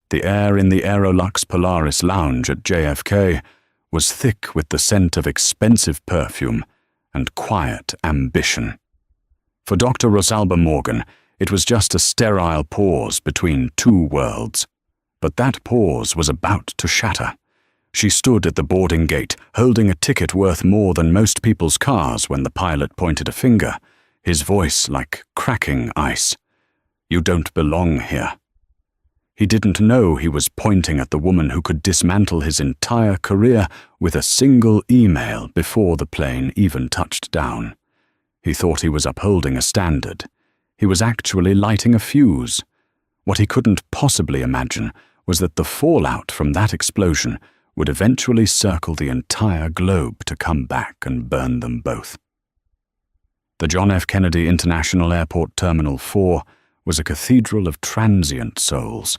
The air in the Aerolux Polaris lounge at JFK was thick with the scent of expensive perfume and quiet ambition. For Dr. Rosalba Morgan, it was just a sterile pause between two worlds. But that pause was about to shatter. She stood at the boarding gate, holding a ticket worth more than most people's cars when the pilot pointed a finger, his voice like cracking ice. "You don't belong here." He didn't know he was pointing at the woman who could dismantle his entire career with a single email before the plane even touched down. He thought he was upholding a standard. He was actually lighting a fuse. What he couldn't possibly imagine was that the fallout from that explosion would eventually circle the entire globe to come back and burn them both. The John F. Kennedy International Airport Terminal 4 was a cathedral of transient souls,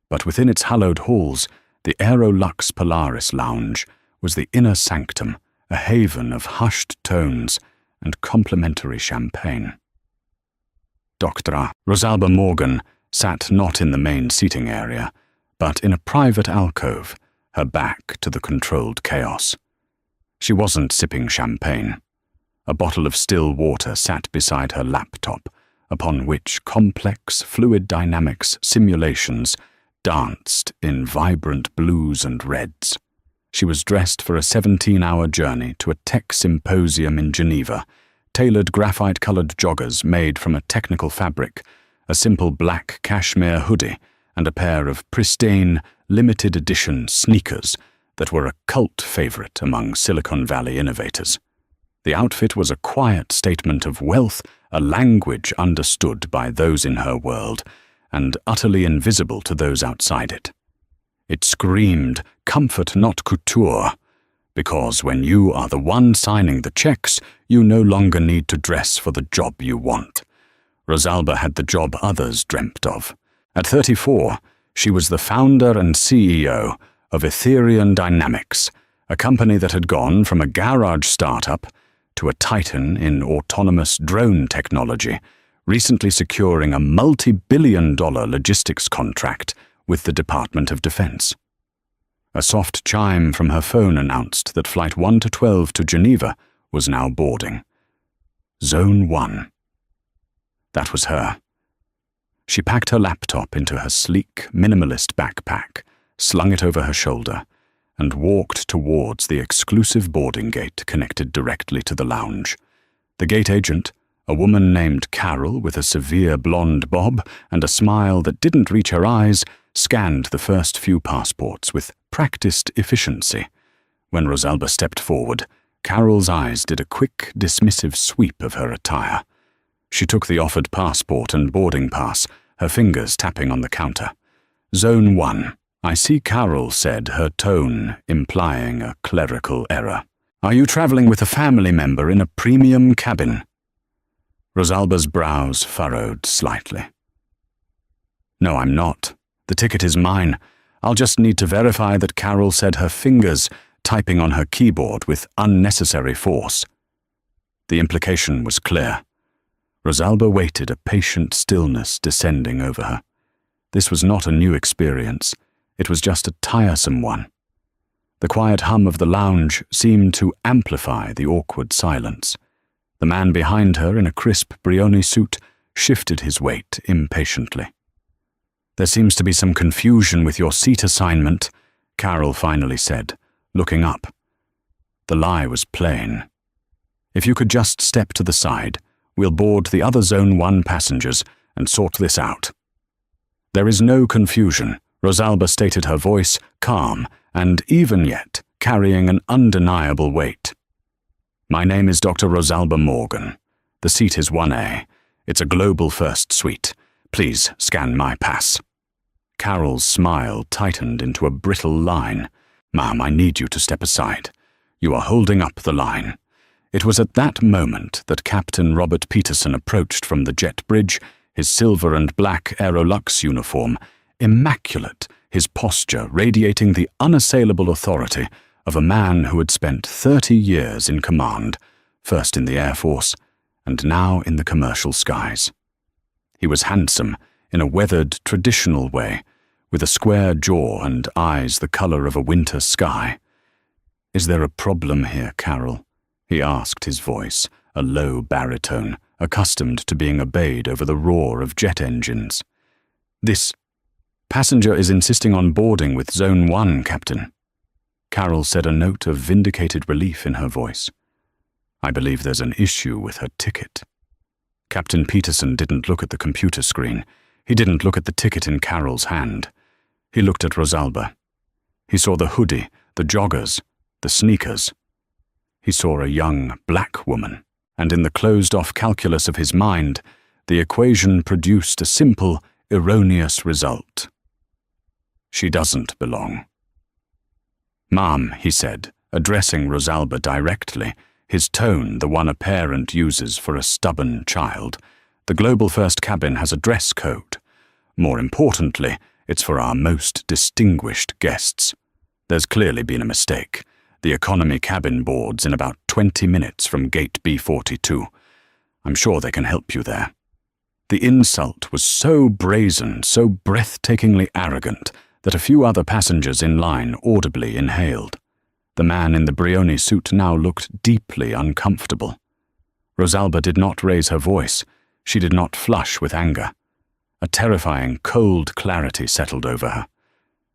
but within its hallowed halls, the Aerolux Polaris lounge was the inner sanctum, a haven of hushed tones and complimentary champagne. Dr. Rosalba Morgan sat not in the main seating area, but in a private alcove, her back to the controlled chaos. She wasn't sipping champagne. A bottle of still water sat beside her laptop, upon which complex fluid dynamics simulations danced in vibrant blues and reds. She was dressed for a 17-hour journey to a tech symposium in Geneva, tailored graphite-colored joggers made from a technical fabric, a simple black cashmere hoodie, and a pair of pristine, limited-edition sneakers that were a cult favorite among Silicon Valley innovators. The outfit was a quiet statement of wealth, a language understood by those in her world, and utterly invisible to those outside it. It screamed, comfort not couture, because when you are the one signing the checks, you no longer need to dress for the job you want. Rosalba had the job others dreamt of. At 34, she was the founder and CEO of Ethereum Dynamics, a company that had gone from a garage startup to a titan in autonomous drone technology, recently securing a multi-billion-dollar logistics contract with the Department of Defense. A soft chime from her phone announced that Flight 1 to 12 to Geneva was now boarding. Zone 1. That was her. She packed her laptop into her sleek, minimalist backpack, slung it over her shoulder, and walked towards the exclusive boarding gate connected directly to the lounge. The gate agent, a woman named Carol with a severe blonde bob and a smile that didn't reach her eyes, scanned the first few passports with practiced efficiency. When Rosalba stepped forward, Carol's eyes did a quick, dismissive sweep of her attire. She took the offered passport and boarding pass, her fingers tapping on the counter. Zone 1. I see Carol said, her tone implying a clerical error. Are you traveling with a family member in a premium cabin? Rosalba's brows furrowed slightly. No, I'm not. The ticket is mine. I'll just need to verify that Carol said her fingers typing on her keyboard with unnecessary force. The implication was clear. Rosalba waited, a patient stillness descending over her. This was not a new experience. It was just a tiresome one. The quiet hum of the lounge seemed to amplify the awkward silence. The man behind her in a crisp Brioni suit shifted his weight impatiently. There seems to be some confusion with your seat assignment, Carol finally said, looking up. The lie was plain. If you could just step to the side, we'll board the other Zone 1 passengers and sort this out. There is no confusion, Rosalba stated, her voice calm and, even yet, carrying an undeniable weight. My name is Dr. Rosalba Morgan. The seat is 1A. It's a global first suite. Please scan my pass. Carol's smile tightened into a brittle line. Ma'am, I need you to step aside. You are holding up the line. It was at that moment that Captain Robert Peterson approached from the jet bridge, his silver and black Aerolux uniform, immaculate, his posture radiating the unassailable authority of a man who had spent 30 years in command, first in the Air Force and now in the commercial skies. He was handsome in a weathered, traditional way, with a square jaw and eyes the color of a winter sky. "Is there a problem here, Carol?" he asked, his voice, a low baritone, accustomed to being obeyed over the roar of jet engines. "This passenger is insisting on boarding with Zone 1, Captain." Carol said, a note of vindicated relief in her voice. "I believe there's an issue with her ticket." Captain Peterson didn't look at the computer screen. He didn't look at the ticket in Carol's hand. He looked at Rosalba. He saw the hoodie, the joggers, the sneakers. He saw a young black woman, and in the closed-off calculus of his mind, the equation produced a simple, erroneous result. She doesn't belong. "Ma'am," he said, addressing Rosalba directly, his tone the one a parent uses for a stubborn child. "The Global First cabin has a dress code. More importantly, it's for our most distinguished guests. There's clearly been a mistake. The economy cabin boards in about 20 minutes from gate B42. I'm sure they can help you there." The insult was so brazen, so breathtakingly arrogant, that a few other passengers in line audibly inhaled. The man in the Brioni suit now looked deeply uncomfortable. Rosalba did not raise her voice. She did not flush with anger. A terrifying, cold clarity settled over her.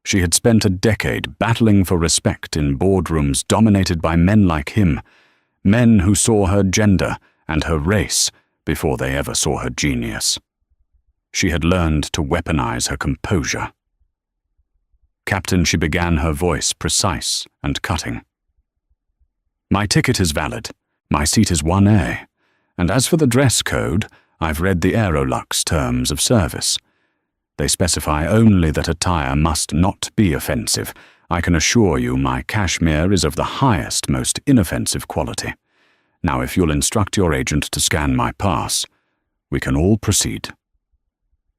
She had spent a decade battling for respect in boardrooms dominated by men like him, men who saw her gender and her race before they ever saw her genius. She had learned to weaponize her composure. "Captain," she began, her voice precise and cutting. "My ticket is valid. My seat is 1A. And as for the dress code, I've read the Aerolux terms of service. They specify only that attire must not be offensive. I can assure you my cashmere is of the highest, most inoffensive quality. Now, if you'll instruct your agent to scan my pass, we can all proceed."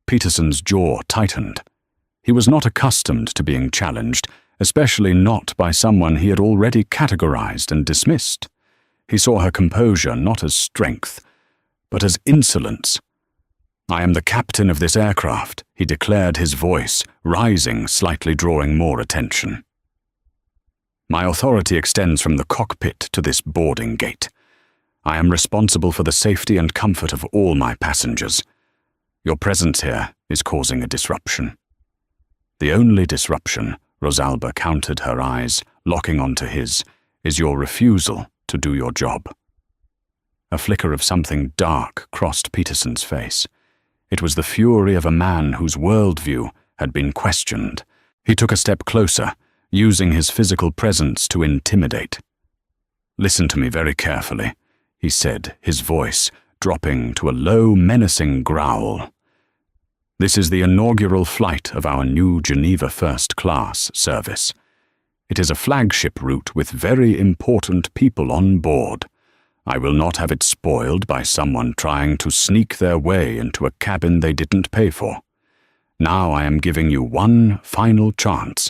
Peterson's jaw tightened. He was not accustomed to being challenged, especially not by someone he had already categorized and dismissed. He saw her composure not as strength, but as insolence. "I am the captain of this aircraft," he declared, his voice rising, slightly drawing more attention. "My authority extends from the cockpit to this boarding gate. I am responsible for the safety and comfort of all my passengers. Your presence here is causing a disruption." "The only disruption," Rosalba countered, her eyes locking onto his, "is your refusal to do your job." A flicker of something dark crossed Peterson's face. It was the fury of a man whose worldview had been questioned. He took a step closer, using his physical presence to intimidate. "Listen to me very carefully," he said, his voice dropping to a low, menacing growl. "This is the inaugural flight of our new Geneva First Class service. It is a flagship route with very important people on board. I will not have it spoiled by someone trying to sneak their way into a cabin they didn't pay for. Now I am giving you one final chance.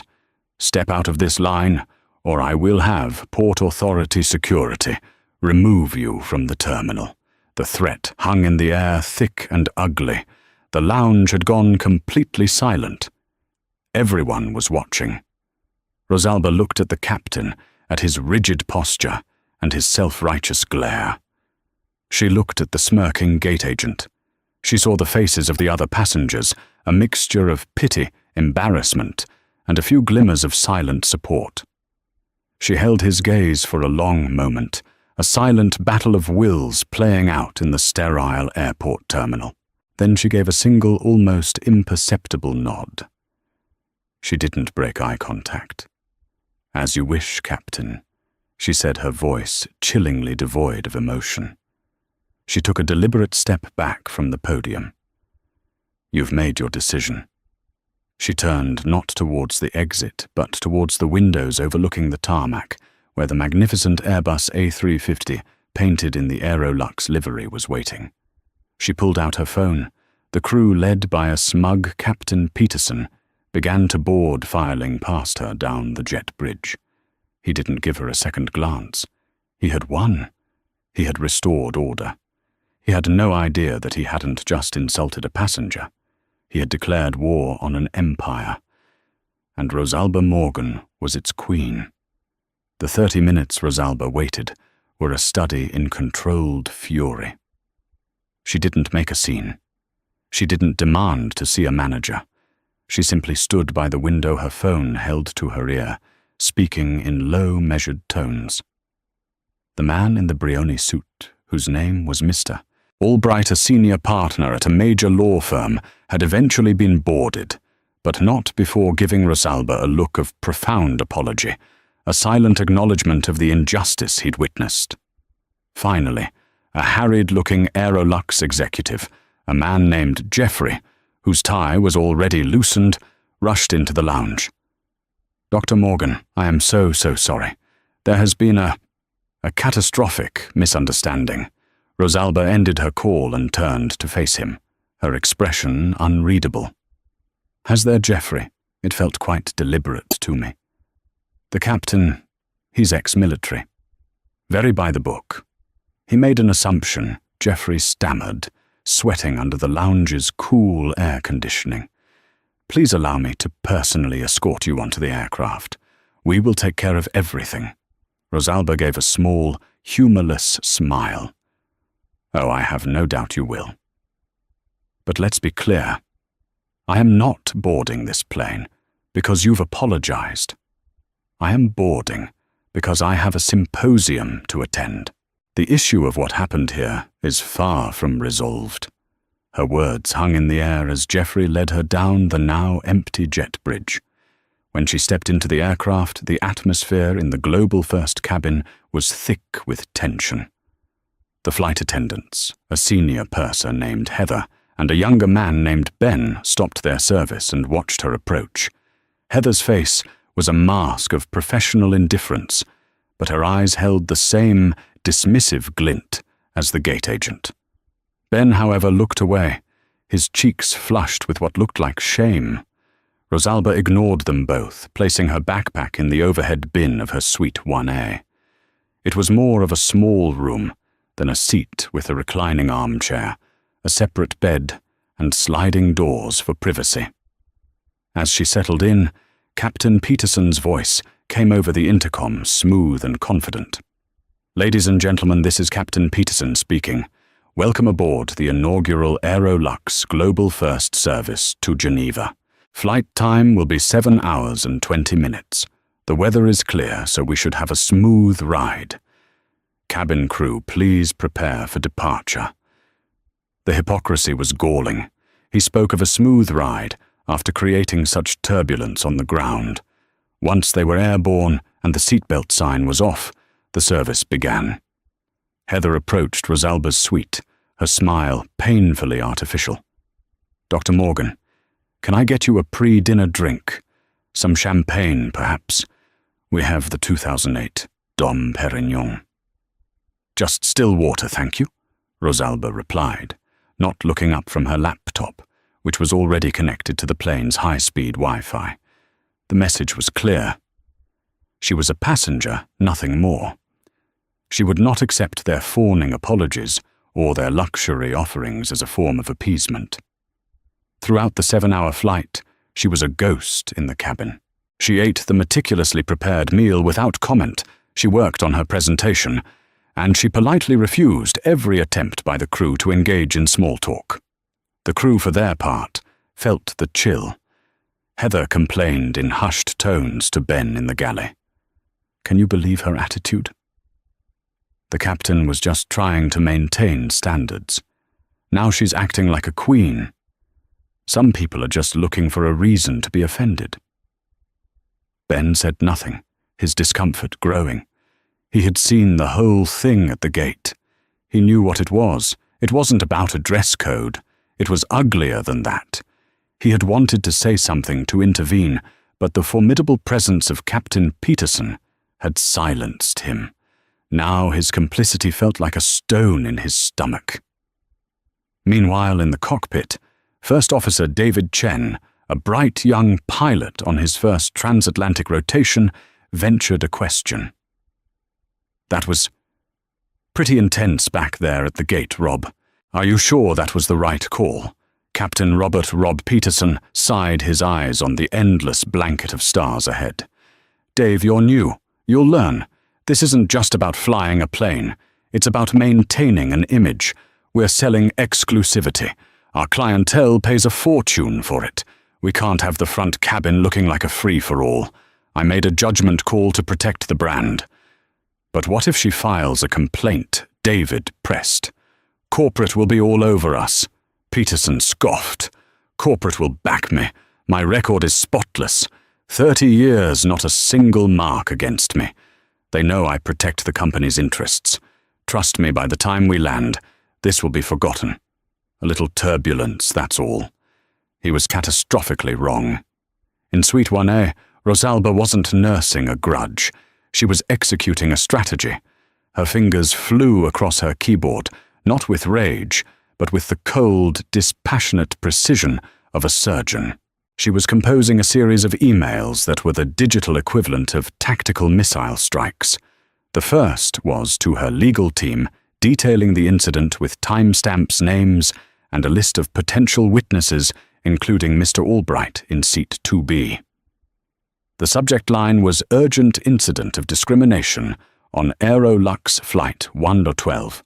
Step out of this line, or I will have Port Authority security remove you from the terminal." The threat hung in the air, thick and ugly. The lounge had gone completely silent. Everyone was watching. Rosalba looked at the captain, at his rigid posture and his self-righteous glare. She looked at the smirking gate agent. She saw the faces of the other passengers, a mixture of pity, embarrassment, and a few glimmers of silent support. She held his gaze for a long moment, a silent battle of wills playing out in the sterile airport terminal. Then she gave a single, almost imperceptible nod. She didn't break eye contact. "As you wish, Captain," she said, her voice chillingly devoid of emotion. She took a deliberate step back from the podium. "You've made your decision." She turned not towards the exit, but towards the windows overlooking the tarmac, where the magnificent Airbus A350, painted in the Aerolux livery, was waiting. She pulled out her phone. The crew, led by a smug Captain Peterson, began to board, filing past her down the jet bridge. He didn't give her a second glance. He had won. He had restored order. He had no idea that he hadn't just insulted a passenger. He had declared war on an empire, and Rosalba Morgan was its queen. The 30 minutes Rosalba waited were a study in controlled fury. She didn't make a scene. She didn't demand to see a manager. She simply stood by the window, her phone held to her ear, speaking in low, measured tones. The man in the Brioni suit, whose name was Mr. Albright, a senior partner at a major law firm, had eventually been boarded, but not before giving Rosalba a look of profound apology, a silent acknowledgement of the injustice he'd witnessed. Finally, a harried-looking Aerolux executive, a man named Jeffrey, whose tie was already loosened, rushed into the lounge. "Dr. Morgan, I am so sorry. There has been a catastrophic misunderstanding." Rosalba ended her call and turned to face him, her expression unreadable. "Has there, Jeffrey?" It felt quite deliberate to me. "The captain, he's ex-military. Very by the book." He made an assumption. Jeffrey stammered, sweating under the lounge's cool air conditioning. "Please allow me to personally escort you onto the aircraft. We will take care of everything." Rosalba gave a small, humorless smile. "Oh, I have no doubt you will. But let's be clear. I am not boarding this plane because you've apologized. I am boarding because I have a symposium to attend. The issue of what happened here is far from resolved." Her words hung in the air as Jeffrey led her down the now empty jet bridge. When she stepped into the aircraft, the atmosphere in the Global First cabin was thick with tension. The flight attendants, a senior purser named Heather, and a younger man named Ben stopped their service and watched her approach. Heather's face was a mask of professional indifference, but her eyes held the same dismissive glint as the gate agent. Ben, however, looked away, his cheeks flushed with what looked like shame. Rosalba ignored them both, placing her backpack in the overhead bin of her suite 1A. It was more of a small room than a seat with a reclining armchair, a separate bed, and sliding doors for privacy. As she settled in, Captain Peterson's voice came over the intercom, smooth and confident. "Ladies and gentlemen, this is Captain Peterson speaking. Welcome aboard the inaugural Aerolux Global First service to Geneva. Flight time will be 7 hours and 20 minutes. The weather is clear, so we should have a smooth ride. Cabin crew, please prepare for departure." The hypocrisy was galling. He spoke of a smooth ride after creating such turbulence on the ground. Once they were airborne and the seatbelt sign was off, the service began. Heather approached Rosalba's suite, her smile painfully artificial. "Dr. Morgan, can I get you a pre-dinner drink? Some champagne, perhaps? We have the 2008 Dom Perignon." "Just still water, thank you," Rosalba replied, not looking up from her laptop, which was already connected to the plane's high-speed Wi-Fi. The message was clear. She was a passenger, nothing more. She would not accept their fawning apologies or their luxury offerings as a form of appeasement. Throughout the 7-hour flight, she was a ghost in the cabin. She ate the meticulously prepared meal without comment. She worked on her presentation, and she politely refused every attempt by the crew to engage in small talk. The crew, for their part, felt the chill. Heather complained in hushed tones to Ben in the galley. Can you believe her attitude? The captain was just trying to maintain standards. Now she's acting like a queen. Some people are just looking for a reason to be offended. Ben said nothing, his discomfort growing. He had seen the whole thing at the gate. He knew what it was. It wasn't about a dress code. It was uglier than that. He had wanted to say something to intervene, but the formidable presence of Captain Peterson had silenced him. Now his complicity felt like a stone in his stomach. Meanwhile, in the cockpit, First Officer David Chen, a bright young pilot on his first transatlantic rotation, ventured a question. That was pretty intense back there at the gate, Rob. Are you sure that was the right call? Captain Robert "Rob" Peterson sighed his eyes on the endless blanket of stars ahead. "Dave, you're new. You'll learn. This isn't just about flying a plane. It's about maintaining an image. We're selling exclusivity. Our clientele pays a fortune for it. We can't have the front cabin looking like a free-for-all. I made a judgment call to protect the brand." "But what if she files a complaint?" David pressed. "Corporate will be all over us." Peterson scoffed. "Corporate will back me. My record is spotless. 30 years, not a single mark against me. They know I protect the company's interests. Trust me, by the time we land, this will be forgotten. A little turbulence, that's all." He was catastrophically wrong. In Suite 1A, Rosalba wasn't nursing a grudge. She was executing a strategy. Her fingers flew across her keyboard, not with rage, but with the cold, dispassionate precision of a surgeon. She was composing a series of emails that were the digital equivalent of tactical missile strikes. The first was to her legal team, detailing the incident with timestamps, names, and a list of potential witnesses, including Mr. Albright in seat 2B. The subject line was "Urgent Incident of Discrimination on Aerolux Flight 112.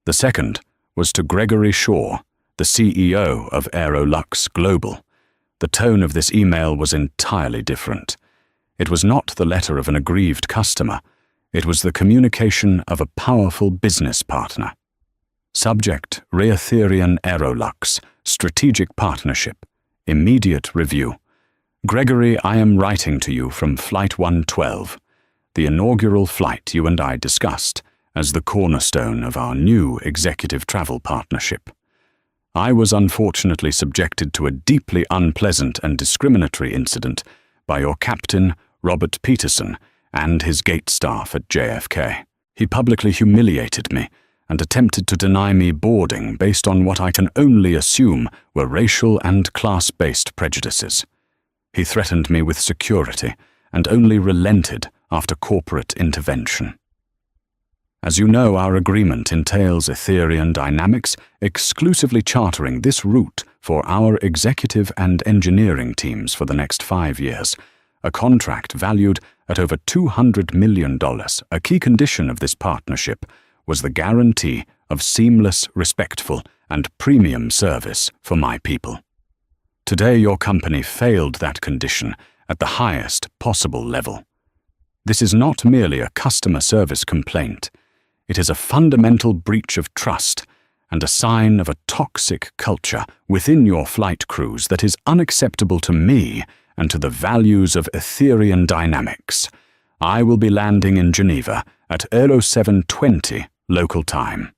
The second was to Gregory Shaw, the CEO of Aerolux Global. The tone of this email was entirely different. It was not the letter of an aggrieved customer. It was the communication of a powerful business partner. Subject: Raytheon Aerolux, Strategic Partnership, Immediate Review. Gregory, I am writing to you from Flight 112, the inaugural flight you and I discussed as the cornerstone of our new executive travel partnership. I was unfortunately subjected to a deeply unpleasant and discriminatory incident by your captain, Robert Peterson, and his gate staff at JFK. He publicly humiliated me and attempted to deny me boarding based on what I can only assume were racial and class-based prejudices. He threatened me with security and only relented after corporate intervention. As you know, our agreement entails Etherian Dynamics exclusively chartering this route for our executive and engineering teams for the next 5 years, a contract valued at over $200 million. A key condition of this partnership was the guarantee of seamless, respectful, and premium service for my people. Today, your company failed that condition at the highest possible level. This is not merely a customer service complaint. It is a fundamental breach of trust and a sign of a toxic culture within your flight crews that is unacceptable to me and to the values of Etherian Dynamics. I will be landing in Geneva at 07:20 local time.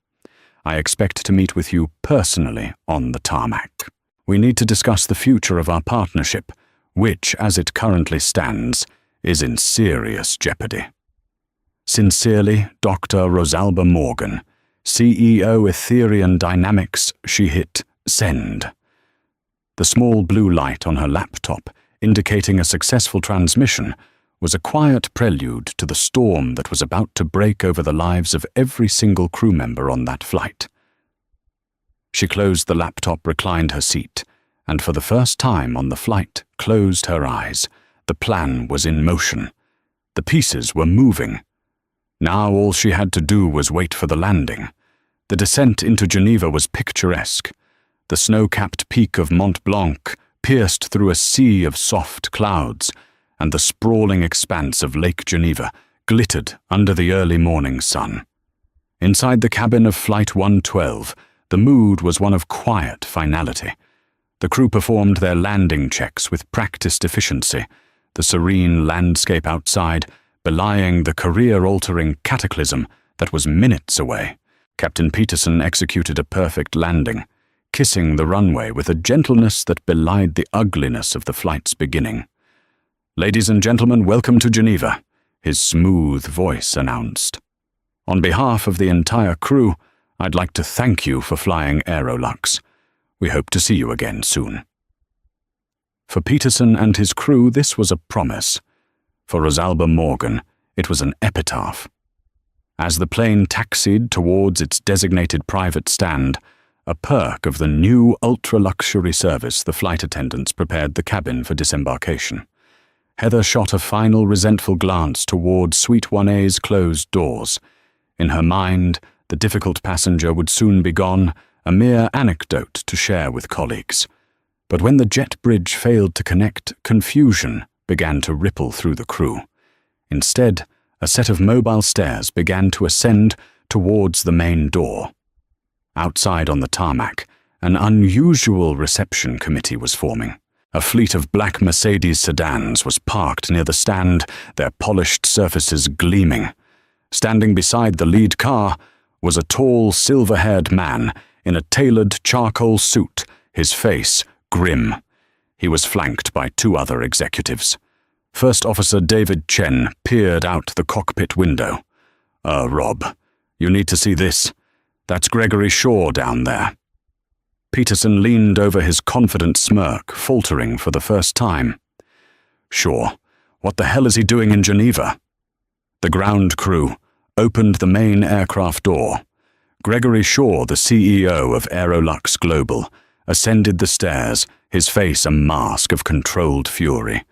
I expect to meet with you personally on the tarmac. We need to discuss the future of our partnership, which, as it currently stands, is in serious jeopardy. Sincerely, Dr. Rosalba Morgan, CEO Etherian Dynamics. She hit send. The small blue light on her laptop, indicating a successful transmission, was a quiet prelude to the storm that was about to break over the lives of every single crew member on that flight. She closed the laptop, reclined her seat, and for the first time on the flight, closed her eyes. The plan was in motion. The pieces were moving. Now all she had to do was wait for the landing. The descent into Geneva was picturesque. The snow-capped peak of Mont Blanc pierced through a sea of soft clouds, and the sprawling expanse of Lake Geneva glittered under the early morning sun. Inside the cabin of Flight 112, the mood was one of quiet finality. The crew performed their landing checks with practiced efficiency, the serene landscape outside belying the career-altering cataclysm that was minutes away. Captain Peterson executed a perfect landing, kissing the runway with a gentleness that belied the ugliness of the flight's beginning. "Ladies and gentlemen, welcome to Geneva," his smooth voice announced. "On behalf of the entire crew, I'd like to thank you for flying Aerolux. We hope to see you again soon." For Peterson and his crew, this was a promise. For Rosalba Morgan, it was an epitaph. As the plane taxied towards its designated private stand, a perk of the new ultra-luxury service the flight attendants prepared the cabin for disembarkation. Heather shot a final resentful glance toward Suite 1A's closed doors. In her mind, the difficult passenger would soon be gone, a mere anecdote to share with colleagues. But when the jet bridge failed to connect, confusion began to ripple through the crew. Instead, a set of mobile stairs began to ascend towards the main door. Outside on the tarmac, an unusual reception committee was forming. A fleet of black Mercedes sedans was parked near the stand, their polished surfaces gleaming. Standing beside the lead car was a tall, silver-haired man in a tailored charcoal suit, his face grim. He was flanked by two other executives. First Officer David Chen peered out the cockpit window. Rob, you need to see this. That's Gregory Shaw down there." Peterson leaned over his confident smirk, faltering for the first time. "Shaw, what the hell is he doing in Geneva?" The ground crew opened the main aircraft door. Gregory Shaw, the CEO of Aerolux Global, ascended the stairs, his face a mask of controlled fury.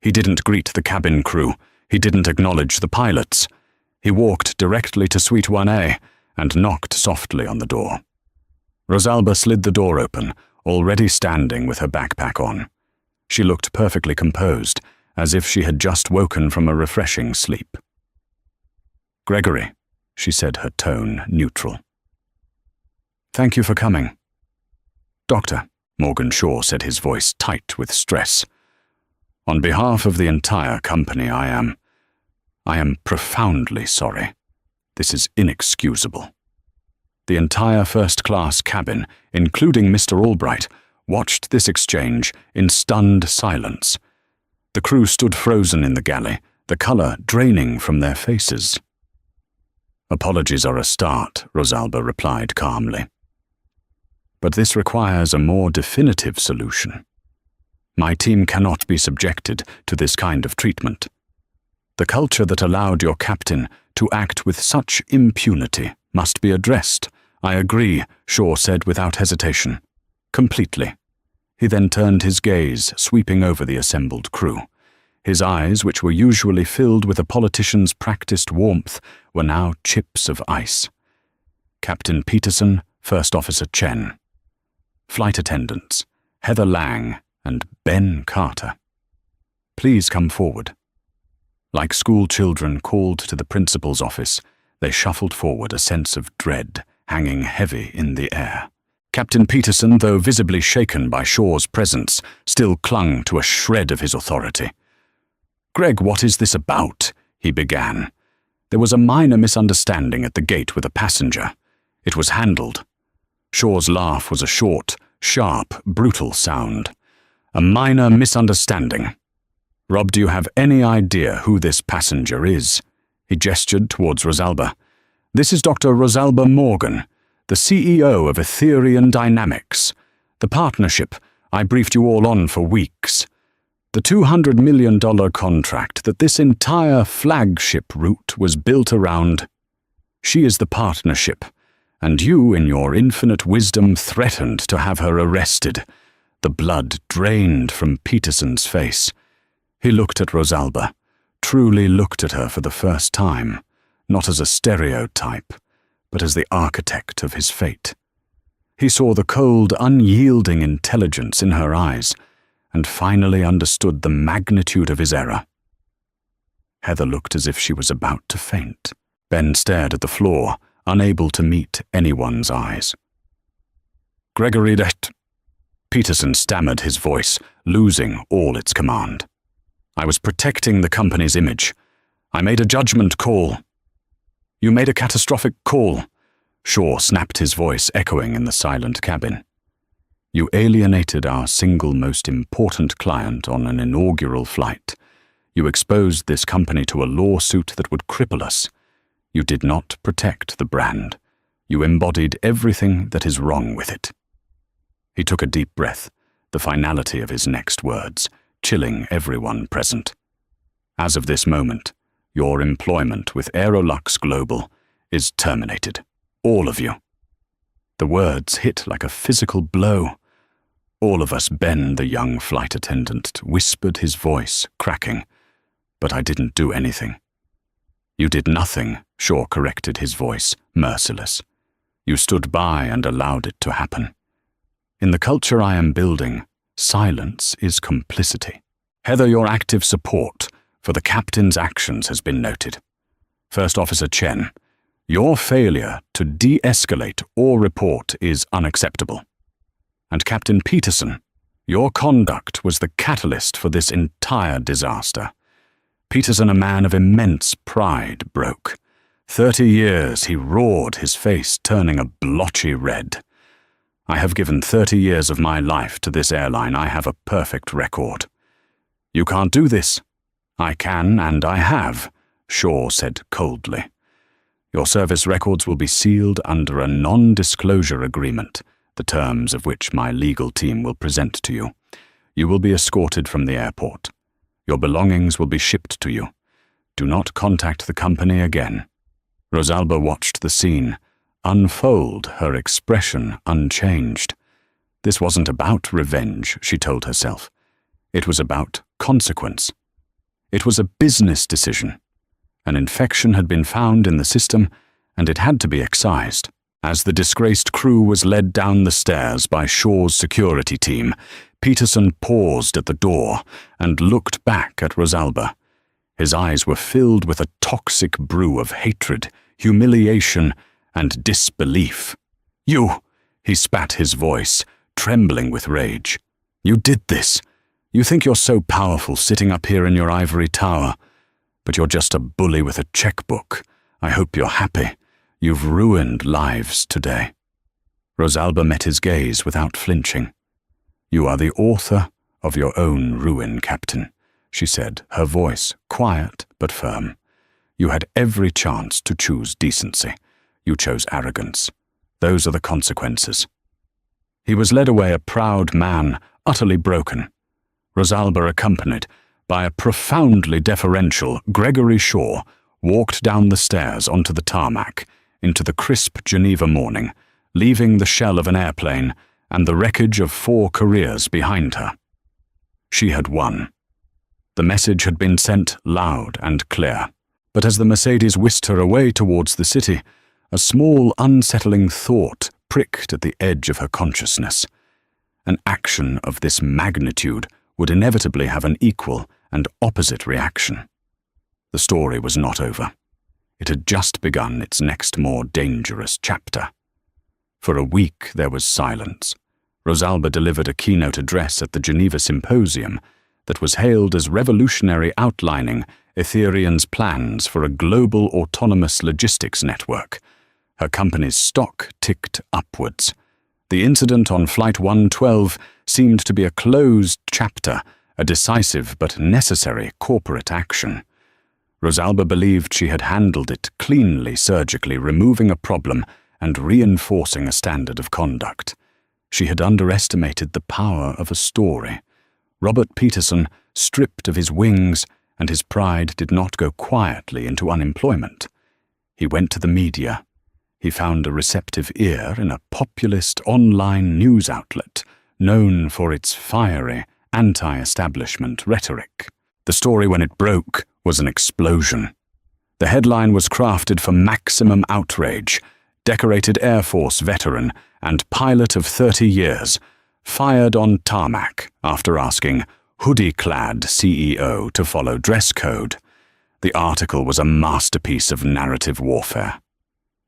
He didn't greet the cabin crew. He didn't acknowledge the pilots. He walked directly to Suite 1A and knocked softly on the door. Rosalba slid the door open, already standing with her backpack on. She looked perfectly composed, as if she had just woken from a refreshing sleep. "Gregory," she said, her tone neutral. "Thank you for coming." "Doctor," Morgan Shaw said, his voice tight with stress. "On behalf of the entire company, I am profoundly sorry. This is inexcusable." The entire first-class cabin, including Mr. Albright, watched this exchange in stunned silence. The crew stood frozen in the galley, the color draining from their faces. "Apologies are a start," Rosalba replied calmly. "But this requires a more definitive solution. My team cannot be subjected to this kind of treatment. The culture that allowed your captain to act with such impunity must be addressed." "I agree," Shaw said without hesitation. "Completely." He then turned his gaze, sweeping over the assembled crew. His eyes, which were usually filled with a politician's practiced warmth, were now chips of ice. Captain Peterson, First Officer Chen. Flight attendants, Heather Lang and Ben Carter. "Please come forward." Like school children called to the principal's office, they shuffled forward, a sense of dread hanging heavy in the air. Captain Peterson, though visibly shaken by Shaw's presence, still clung to a shred of his authority. "Greg, what is this about?" he began. There was a minor misunderstanding at the gate with a passenger. It was handled. Shaw's laugh was a short, sharp, brutal sound. "A minor misunderstanding. Rob, do you have any idea who this passenger is?" He gestured towards Rosalba. "This is Dr. Rosalba Morgan, the CEO of Etherian Dynamics. The partnership I briefed you all on for weeks. The $200 million contract that this entire flagship route was built around. She is the partnership, and you, in your infinite wisdom, threatened to have her arrested." The blood drained from Peterson's face. He looked at Rosalba, truly looked at her for the first time, not as a stereotype, but as the architect of his fate. He saw the cold, unyielding intelligence in her eyes, and finally understood the magnitude of his error. Heather looked as if she was about to faint. Ben stared at the floor, unable to meet anyone's eyes. "Gregory, that..." Peterson stammered, his voice losing all its command. "I was protecting the company's image. I made a judgment call." "You made a catastrophic call," Shaw snapped, his voice echoing in the silent cabin. "You alienated our single most important client on an inaugural flight. You exposed this company to a lawsuit that would cripple us. You did not protect the brand. You embodied everything that is wrong with it." He took a deep breath, the finality of his next words chilling everyone present. "As of this moment, your employment with Aerolux Global is terminated. All of you." The words hit like a physical blow. All of us, Ben, the young flight attendant, whispered, his voice cracking. But I didn't do anything. You did nothing, Shaw corrected, his voice merciless. You stood by and allowed it to happen. In the culture I am building, silence is complicity. Heather, your active support for the captain's actions has been noted. First Officer Chen, your failure to de-escalate or report is unacceptable. And Captain Peterson, your conduct was the catalyst for this entire disaster. Peterson, a man of immense pride, broke. 30 years he roared, his face turning a blotchy red. I have given 30 years of my life to this airline. I have a perfect record. You can't do this. I can, and I have, Shaw said coldly. Your service records will be sealed under a non-disclosure agreement, the terms of which my legal team will present to you. You will be escorted from the airport. Your belongings will be shipped to you. Do not contact the company again. Rosalba watched the scene unfold, her expression unchanged. This wasn't about revenge, she told herself. It was about consequence. It was a business decision. An infection had been found in the system, and it had to be excised. As the disgraced crew was led down the stairs by Shaw's security team, Peterson paused at the door and looked back at Rosalba. His eyes were filled with a toxic brew of hatred, humiliation, and disbelief. You, he spat, his voice trembling with rage. You did this. You think you're so powerful sitting up here in your ivory tower, but you're just a bully with a checkbook. I hope you're happy. You've ruined lives today. Rosalba met his gaze without flinching. You are the author of your own ruin, Captain, she said, her voice quiet but firm. You had every chance to choose decency. You chose arrogance. Those are the consequences. He was led away, a proud man, utterly broken. Rosalba, accompanied by a profoundly deferential Gregory Shaw, walked down the stairs onto the tarmac, into the crisp Geneva morning, leaving the shell of an airplane and the wreckage of 4 careers behind her. She had won. The message had been sent loud and clear, but as the Mercedes whisked her away towards the city, a small, unsettling thought pricked at the edge of her consciousness. An action of this magnitude would inevitably have an equal and opposite reaction. The story was not over. It had just begun its next more dangerous chapter. For a week there was silence. Rosalba delivered a keynote address at the Geneva Symposium that was hailed as revolutionary, outlining Ethereum's plans for a global autonomous logistics network. Her company's stock ticked upwards. The incident on Flight 112 seemed to be a closed chapter, a decisive but necessary corporate action. Rosalba believed she had handled it cleanly, surgically, removing a problem and reinforcing a standard of conduct. She had underestimated the power of a story. Robert Peterson, stripped of his wings, and his pride did not go quietly into unemployment. He went to the media. He found a receptive ear in a populist online news outlet known for its fiery, anti-establishment rhetoric. The story, when it broke, was an explosion. The headline was crafted for maximum outrage. Decorated Air Force veteran and pilot of 30 years, fired on tarmac after asking hoodie-clad CEO to follow dress code. The article was a masterpiece of narrative warfare.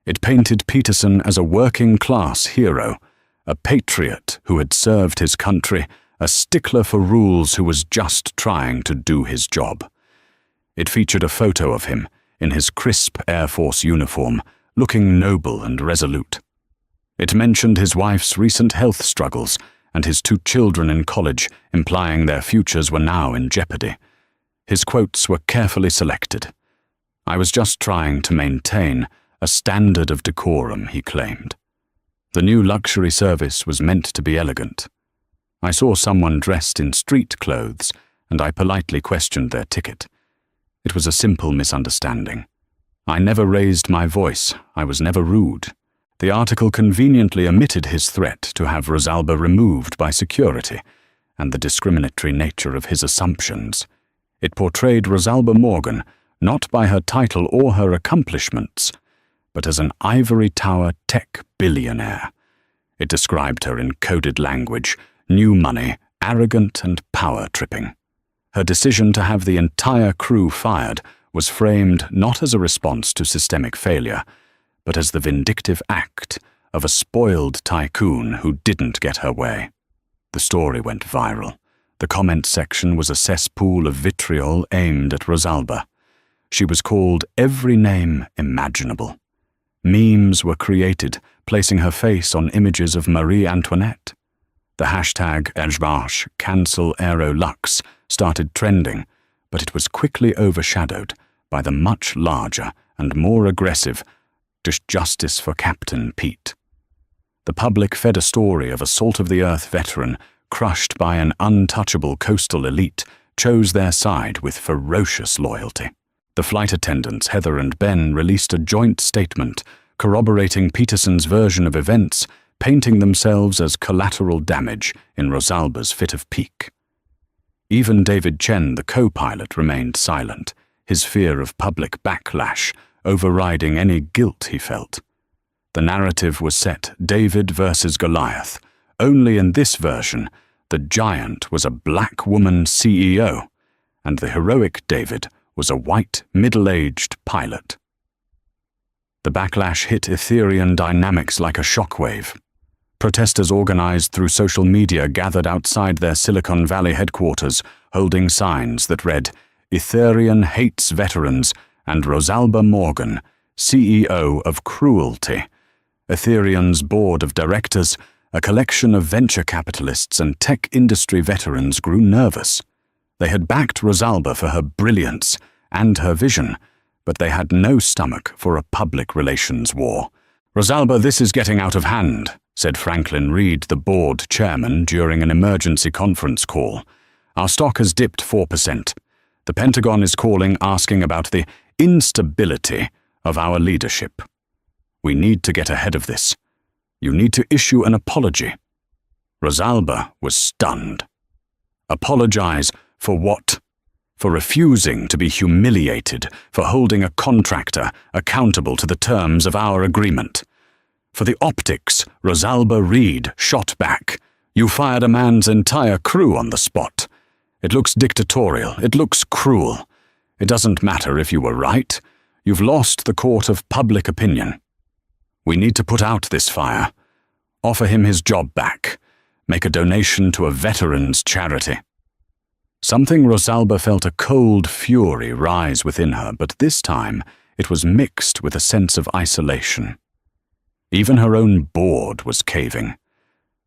It painted Peterson as a working-class hero, a patriot who had served his country, a stickler for rules who was just trying to do his job. It featured a photo of him in his crisp Air Force uniform, looking noble and resolute. It mentioned his wife's recent health struggles and his 2 children in college, implying their futures were now in jeopardy. His quotes were carefully selected. I was just trying to maintain a standard of decorum, he claimed. The new luxury service was meant to be elegant. I saw someone dressed in street clothes, and I politely questioned their ticket. It was a simple misunderstanding. I never raised my voice. I was never rude. The article conveniently omitted his threat to have Rosalba removed by security and the discriminatory nature of his assumptions. It portrayed Rosalba Morgan not by her title or her accomplishments, but as an ivory tower tech billionaire. It described her in coded language, new money, arrogant and power-tripping. Her decision to have the entire crew fired was framed not as a response to systemic failure, but as the vindictive act of a spoiled tycoon who didn't get her way. The story went viral. The comment section was a cesspool of vitriol aimed at Rosalba. She was called every name imaginable. Memes were created, placing her face on images of Marie Antoinette. The hashtag #CancelAerolux started trending, but it was quickly overshadowed by the much larger and more aggressive Justice for Captain Pete. The public fed a story of a salt-of-the-earth veteran crushed by an untouchable coastal elite chose their side with ferocious loyalty. The flight attendants Heather and Ben released a joint statement corroborating Peterson's version of events, painting themselves as collateral damage in Rosalba's fit of pique. Even David Chen, the co-pilot, remained silent, his fear of public backlash overriding any guilt he felt. The narrative was set David versus Goliath. Only in this version, the giant was a black woman CEO, and the heroic David was a white, middle-aged pilot. The backlash hit Ethereum dynamics like a shockwave. Protesters organized through social media gathered outside their Silicon Valley headquarters, holding signs that read, "Ethereum hates veterans," and Rosalba Morgan, CEO of Cruelty. Ethereum's board of directors, a collection of venture capitalists and tech industry veterans, grew nervous. They had backed Rosalba for her brilliance and her vision, but they had no stomach for a public relations war. "Rosalba, this is getting out of hand," said Franklin Reed, the board chairman, during an emergency conference call. "Our stock has dipped 4%. The Pentagon is calling, asking about the instability of our leadership. We need to get ahead of this. You need to issue an apology." Rosalba was stunned. "Apologize for what? For refusing to be humiliated, for holding a contractor accountable to the terms of our agreement. For the optics," Rosalba Reed shot back. "You fired a man's entire crew on the spot. It looks dictatorial. It looks cruel. It doesn't matter if you were right. You've lost the court of public opinion. We need to put out this fire. Offer him his job back. Make a donation to a veterans charity." Something Rosalba felt a cold fury rise within her, but this time it was mixed with a sense of isolation. Even her own board was caving.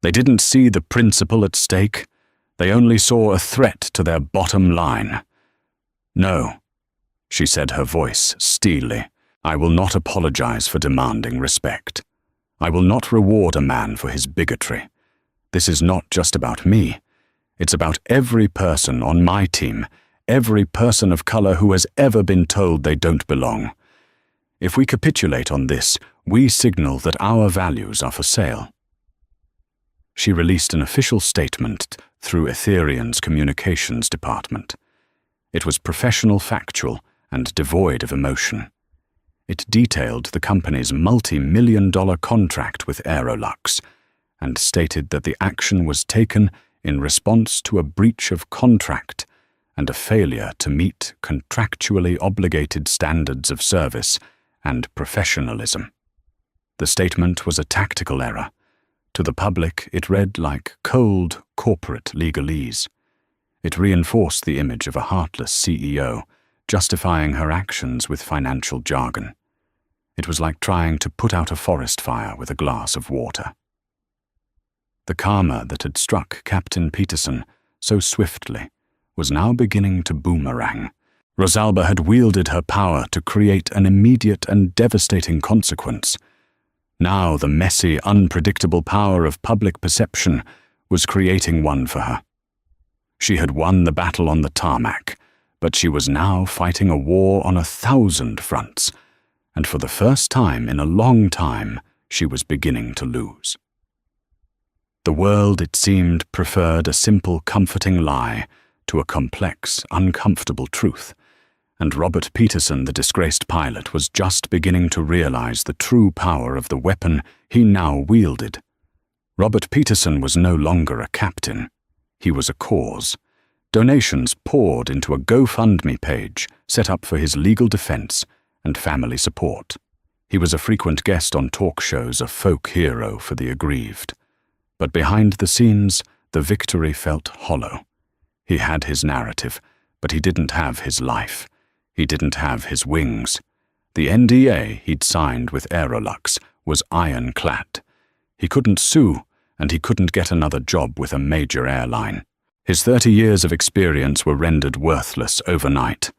They didn't see the principle at stake. They only saw a threat to their bottom line. "No," she said, her voice steely. "I will not apologize for demanding respect. I will not reward a man for his bigotry. This is not just about me. It's about every person on my team, every person of color who has ever been told they don't belong. If we capitulate on this, we signal that our values are for sale." She released an official statement through Ethereum's communications department. It was professional, factual, and devoid of emotion. It detailed the company's multi-million-dollar contract with Aerolux and stated that the action was taken in response to a breach of contract and a failure to meet contractually obligated standards of service and professionalism. The statement was a tactical error. To the public, it read like cold corporate legalese. It reinforced the image of a heartless CEO, justifying her actions with financial jargon. It was like trying to put out a forest fire with a glass of water. The karma that had struck Captain Peterson so swiftly was now beginning to boomerang. Rosalba had wielded her power to create an immediate and devastating consequence. Now the messy, unpredictable power of public perception was creating one for her. She had won the battle on the tarmac, but she was now fighting a war on 1,000 fronts, and for the first time in a long time, she was beginning to lose. The world, it seemed, preferred a simple, comforting lie to a complex, uncomfortable truth, and Robert Peterson, the disgraced pilot, was just beginning to realize the true power of the weapon he now wielded. Robert Peterson was no longer a captain. He was a cause. Donations poured into a GoFundMe page set up for his legal defense and family support. He was a frequent guest on talk shows, a folk hero for the aggrieved. But behind the scenes, the victory felt hollow. He had his narrative, but he didn't have his life. He didn't have his wings. The NDA he'd signed with Aerolux was ironclad. He couldn't sue, and he couldn't get another job with a major airline. His 30 years of experience were rendered worthless overnight.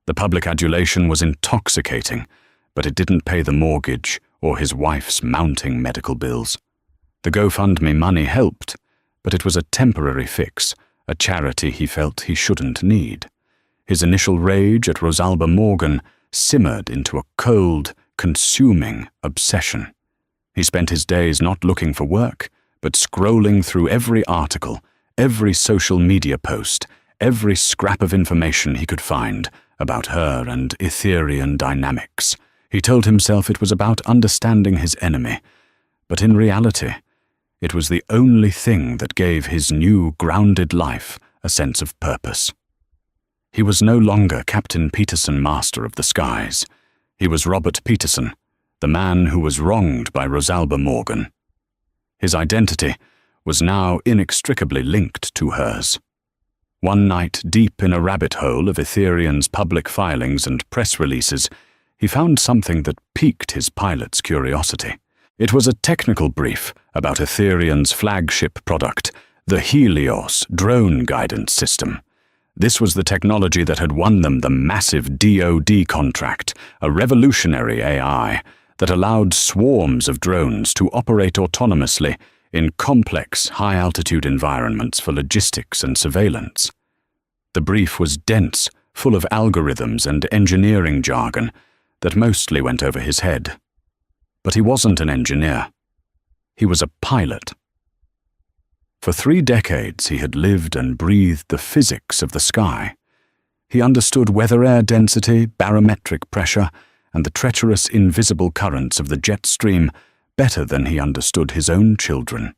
The public adulation was intoxicating, but it didn't pay the mortgage or his wife's mounting medical bills. The GoFundMe money helped, but it was a temporary fix, a charity he felt he shouldn't need. His initial rage at Rosalba Morgan simmered into a cold, consuming obsession. He spent his days not looking for work, but scrolling through every article, every social media post, every scrap of information he could find about her and Etherian dynamics. He told himself it was about understanding his enemy, but in reality, it was the only thing that gave his new, grounded life a sense of purpose. He was no longer Captain Peterson, master of the skies. He was Robert Peterson, the man who was wronged by Rosalba Morgan. His identity was now inextricably linked to hers. One night, deep in a rabbit hole of Etherian's public filings and press releases, he found something that piqued his pilot's curiosity. It was a technical brief about Etherian's flagship product, the Helios drone guidance system. This was the technology that had won them the massive DoD contract, a revolutionary AI that allowed swarms of drones to operate autonomously in complex, high-altitude environments for logistics and surveillance. The brief was dense, full of algorithms and engineering jargon that mostly went over his head. But he wasn't an engineer. He was a pilot. For 3 decades he had lived and breathed the physics of the sky. He understood weather air density, barometric pressure, and the treacherous invisible currents of the jet stream better than he understood his own children.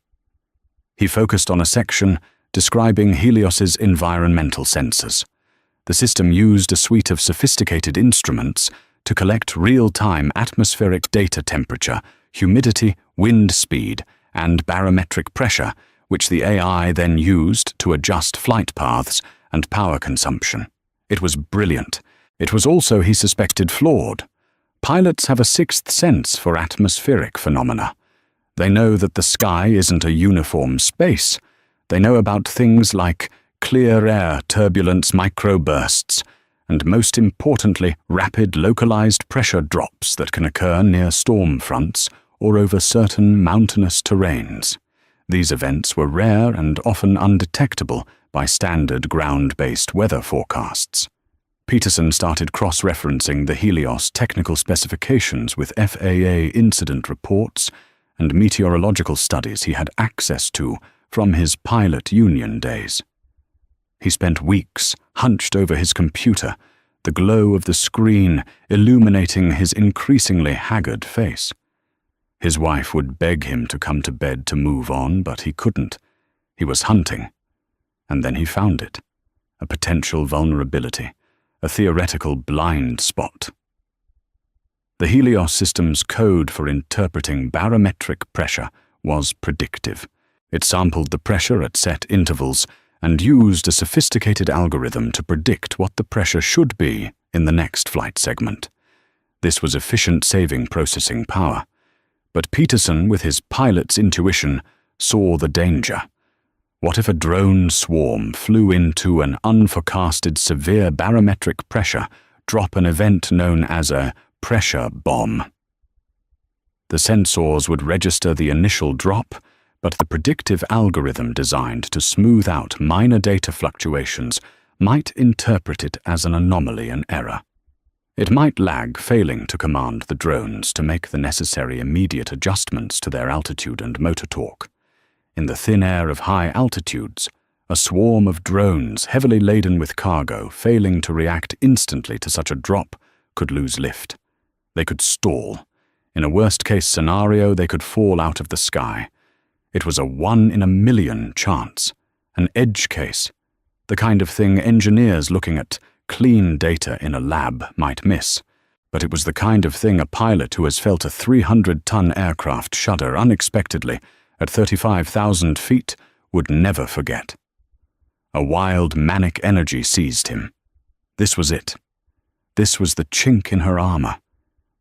He focused on a section describing Helios's environmental sensors. The system used a suite of sophisticated instruments to collect real-time atmospheric data temperature, humidity, wind speed, and barometric pressure, which the AI then used to adjust flight paths and power consumption. It was brilliant. It was also, he suspected, flawed. Pilots have a sixth sense for atmospheric phenomena. They know that the sky isn't a uniform space. They know about things like clear air turbulence microbursts, and most importantly, rapid localized pressure drops that can occur near storm fronts or over certain mountainous terrains. These events were rare and often undetectable by standard ground-based weather forecasts. Peterson started cross-referencing the Helios technical specifications with FAA incident reports and meteorological studies he had access to from his pilot union days. He spent weeks hunched over his computer, the glow of the screen illuminating his increasingly haggard face. His wife would beg him to come to bed to move on, but he couldn't. He was hunting. And then he found it. A potential vulnerability. A theoretical blind spot. The Helios system's code for interpreting barometric pressure was predictive. It sampled the pressure at set intervals and used a sophisticated algorithm to predict what the pressure should be in the next flight segment. This was efficient, saving processing power. But Peterson, with his pilot's intuition, saw the danger. What if a drone swarm flew into an unforecasted severe barometric pressure, drop an event known as a pressure bomb? The sensors would register the initial drop, but the predictive algorithm designed to smooth out minor data fluctuations might interpret it as an anomaly and error. It might lag, failing to command the drones to make the necessary immediate adjustments to their altitude and motor torque. In the thin air of high altitudes, a swarm of drones heavily laden with cargo, failing to react instantly to such a drop, could lose lift. They could stall. In a worst-case scenario, they could fall out of the sky. It was a 1-in-a-million chance, an edge case, the kind of thing engineers looking at clean data in a lab might miss. But it was the kind of thing a pilot who has felt a 300-ton aircraft shudder unexpectedly at 35,000 feet would never forget. A wild, manic energy seized him. This was it. This was the chink in her armor.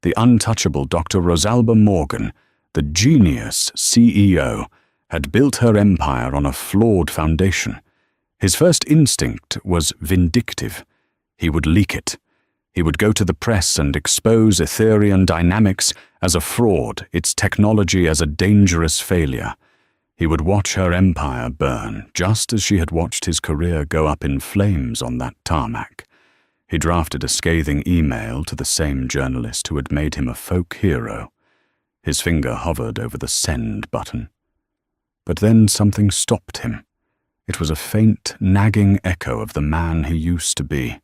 The untouchable Dr. Rosalba Morgan, the genius CEO, had built her empire on a flawed foundation. His first instinct was vindictive. He would leak it. He would go to the press and expose Etherian Dynamics as a fraud, its technology as a dangerous failure. He would watch her empire burn, just as she had watched his career go up in flames on that tarmac. He drafted a scathing email to the same journalist who had made him a folk hero. His finger hovered over the send button. But then something stopped him. It was a faint, nagging echo of the man he used to be.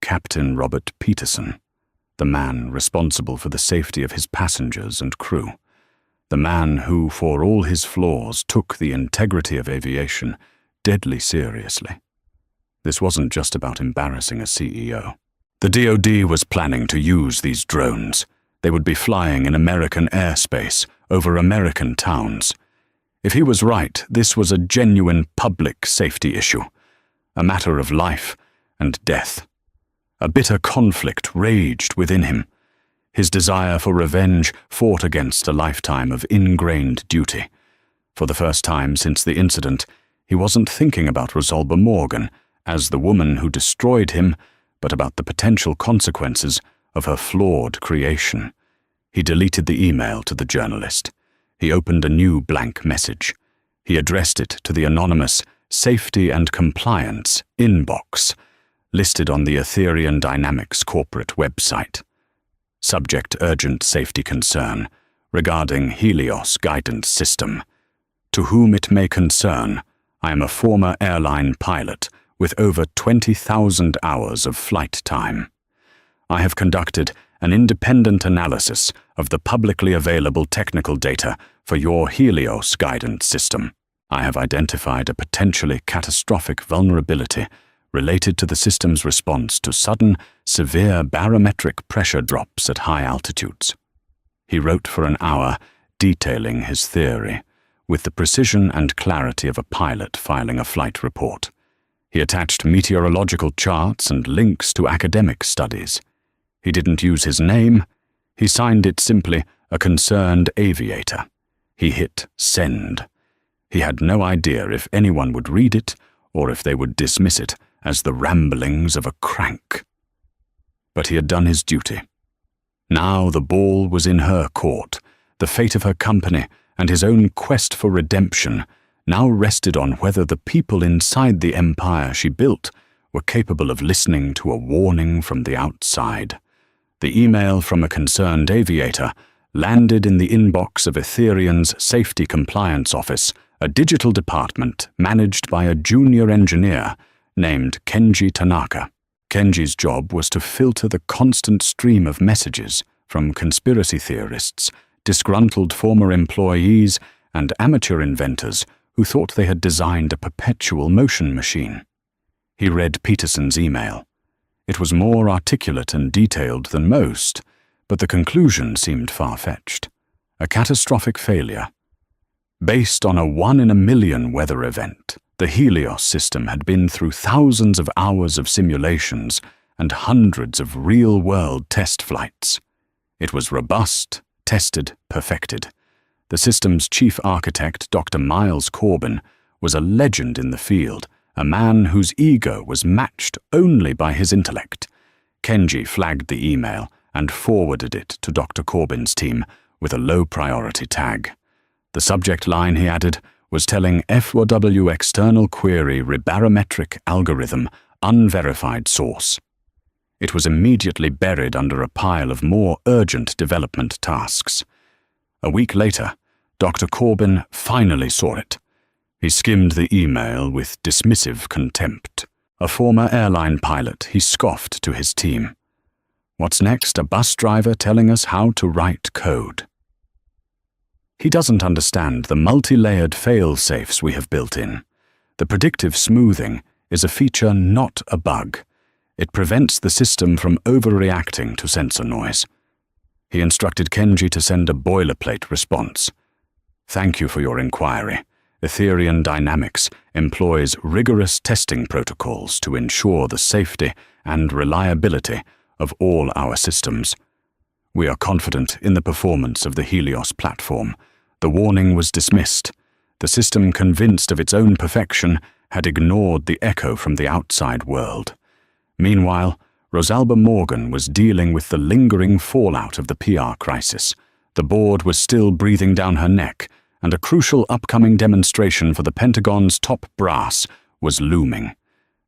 Captain Robert Peterson, the man responsible for the safety of his passengers and crew. The man who, for all his flaws, took the integrity of aviation deadly seriously. This wasn't just about embarrassing a CEO. The DoD was planning to use these drones. They would be flying in American airspace over American towns. If he was right, this was a genuine public safety issue, a matter of life and death. A bitter conflict raged within him. His desire for revenge fought against a lifetime of ingrained duty. For the first time since the incident, he wasn't thinking about Rosalba Morgan as the woman who destroyed him, but about the potential consequences of her flawed creation. He deleted the email to the journalist. He opened a new blank message. He addressed it to the anonymous Safety and Compliance inbox, listed on the Etherian Dynamics corporate website. Subject: urgent safety concern regarding Helios guidance system. To whom it may concern, I am a former airline pilot with over 20,000 hours of flight time. I have conducted an independent analysis of the publicly available technical data for your Helios guidance system. I have identified a potentially catastrophic vulnerability related to the system's response to sudden, severe barometric pressure drops at high altitudes. He wrote for an hour, detailing his theory, with the precision and clarity of a pilot filing a flight report. He attached meteorological charts and links to academic studies. He didn't use his name. He signed it simply a concerned aviator. He hit send. He had no idea if anyone would read it or if they would dismiss it as the ramblings of a crank. But he had done his duty. Now the ball was in her court. The fate of her company and his own quest for redemption now rested on whether the people inside the empire she built were capable of listening to a warning from the outside. The email from a concerned aviator landed in the inbox of Etherian's Safety Compliance Office, a digital department managed by a junior engineer named Kenji Tanaka. Kenji's job was to filter the constant stream of messages from conspiracy theorists, disgruntled former employees, and amateur inventors who thought they had designed a perpetual motion machine. He read Peterson's email. It was more articulate and detailed than most, but the conclusion seemed far-fetched. A catastrophic failure. Based on a 1-in-a-million weather event, the Helios system had been through thousands of hours of simulations and hundreds of real-world test flights. It was robust, tested, perfected. The system's chief architect, Dr. Miles Corbin, was a legend in the field, a man whose ego was matched only by his intellect. Kenji flagged the email and forwarded it to Dr. Corbin's team with a low-priority tag. The subject line, he added, was telling FOW external query rebarometric algorithm unverified source. It was immediately buried under a pile of more urgent development tasks. A week later, Dr. Corbin finally saw it. He skimmed the email with dismissive contempt. A former airline pilot, he scoffed to his team. What's next? A bus driver telling us how to write code. He doesn't understand the multi-layered fail-safes we have built in. The predictive smoothing is a feature, not a bug. It prevents the system from overreacting to sensor noise. He instructed Kenji to send a boilerplate response. Thank you for your inquiry. Etherian Dynamics employs rigorous testing protocols to ensure the safety and reliability of all our systems. We are confident in the performance of the Helios platform. The warning was dismissed. The system, convinced of its own perfection, had ignored the echo from the outside world. Meanwhile, Rosalba Morgan was dealing with the lingering fallout of the PR crisis. The board was still breathing down her neck, and a crucial upcoming demonstration for the Pentagon's top brass was looming.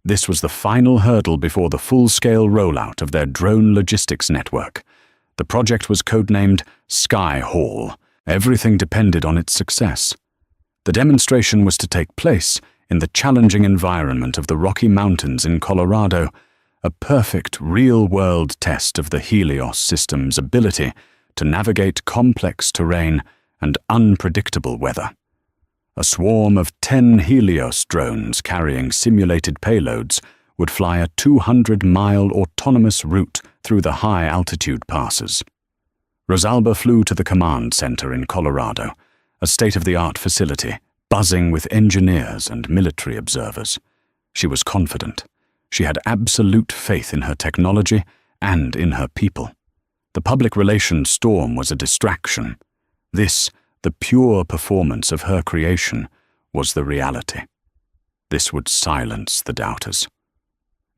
This was the final hurdle before the full-scale rollout of their drone logistics network. The project was codenamed Sky Hall. Everything depended on its success. The demonstration was to take place in the challenging environment of the Rocky Mountains in Colorado, a perfect real-world test of the Helios system's ability to navigate complex terrain and unpredictable weather. A swarm of 10 Helios drones carrying simulated payloads would fly a 200-mile autonomous route through the high-altitude passes. Rosalba flew to the command center in Colorado, a state-of-the-art facility buzzing with engineers and military observers. She was confident. She had absolute faith in her technology and in her people. The public relations storm was a distraction. This, the pure performance of her creation, was the reality. This would silence the doubters.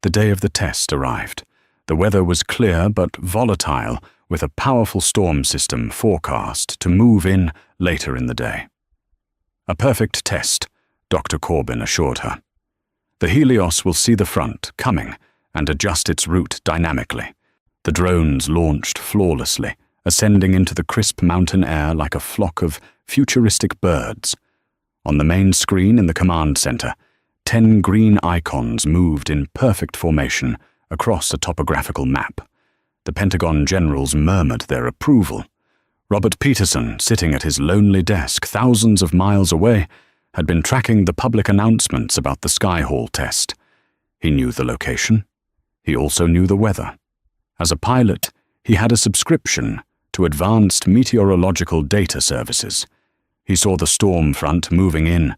The day of the test arrived. The weather was clear but volatile, with a powerful storm system forecast to move in later in the day. A perfect test, Dr. Corbin assured her. The Helios will see the front coming and adjust its route dynamically. The drones launched flawlessly, ascending into the crisp mountain air like a flock of futuristic birds. On the main screen in the command center, 10 green icons moved in perfect formation across a topographical map. The Pentagon generals murmured their approval. Robert Peterson, sitting at his lonely desk thousands of miles away, had been tracking the public announcements about the Sky Hall test. He knew the location. He also knew the weather. As a pilot, he had a subscription to advanced meteorological data services. He saw the storm front moving in,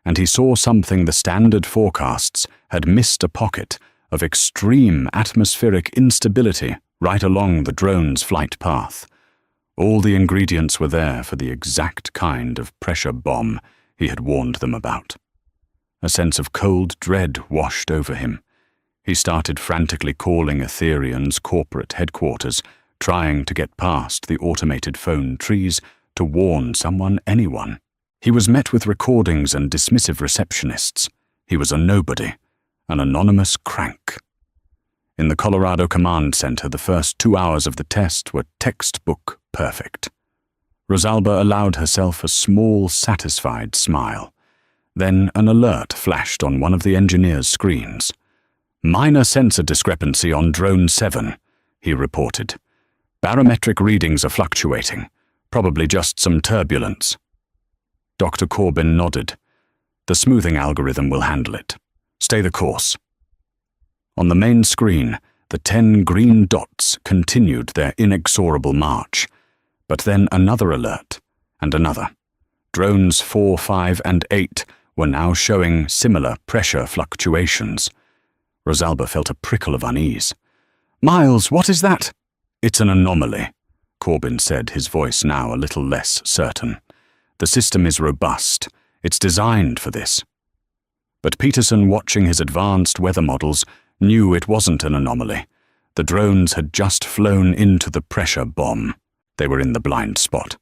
and he saw something the standard forecasts had missed: a pocket of extreme atmospheric instability right along the drone's flight path. All the ingredients were there for the exact kind of pressure bomb he had warned them about. A sense of cold dread washed over him. He started frantically calling Etherian's corporate headquarters, trying to get past the automated phone trees to warn someone, anyone. He was met with recordings and dismissive receptionists. He was a nobody, an anonymous crank. In the Colorado Command Center, the first 2 hours of the test were textbook perfect. Rosalba allowed herself a small, satisfied smile. Then an alert flashed on one of the engineer's screens. "Minor sensor discrepancy on Drone 7, he reported. "Barometric readings are fluctuating. Probably just some turbulence." Dr. Corbin nodded. "The smoothing algorithm will handle it. Stay the course." On the main screen, the 10 green dots continued their inexorable march. But then another alert, and another. Drones 4, 5, and 8 were now showing similar pressure fluctuations. Rosalba felt a prickle of unease. "Miles, what is that?" "It's an anomaly," Corbin said, his voice now a little less certain. "The system is robust. It's designed for this." But Peterson, watching his advanced weather models, knew it wasn't an anomaly. The drones had just flown into the pressure bomb. They were in the blind spot.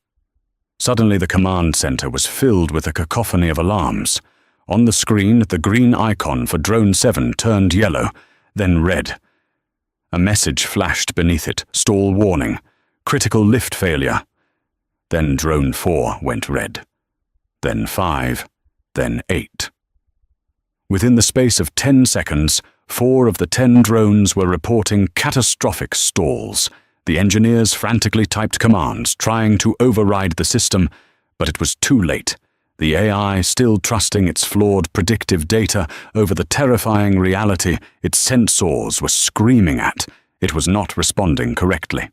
Suddenly the command center was filled with a cacophony of alarms. On the screen, the green icon for Drone 7 turned yellow, then red. A message flashed beneath it, stall warning, critical lift failure. Then drone 4 went red. Then 5, then 8. Within the space of 10 seconds, 4 of the 10 drones were reporting catastrophic stalls. The engineers frantically typed commands, trying to override the system, but it was too late. The AI, still trusting its flawed predictive data over the terrifying reality its sensors were screaming at, it was not responding correctly.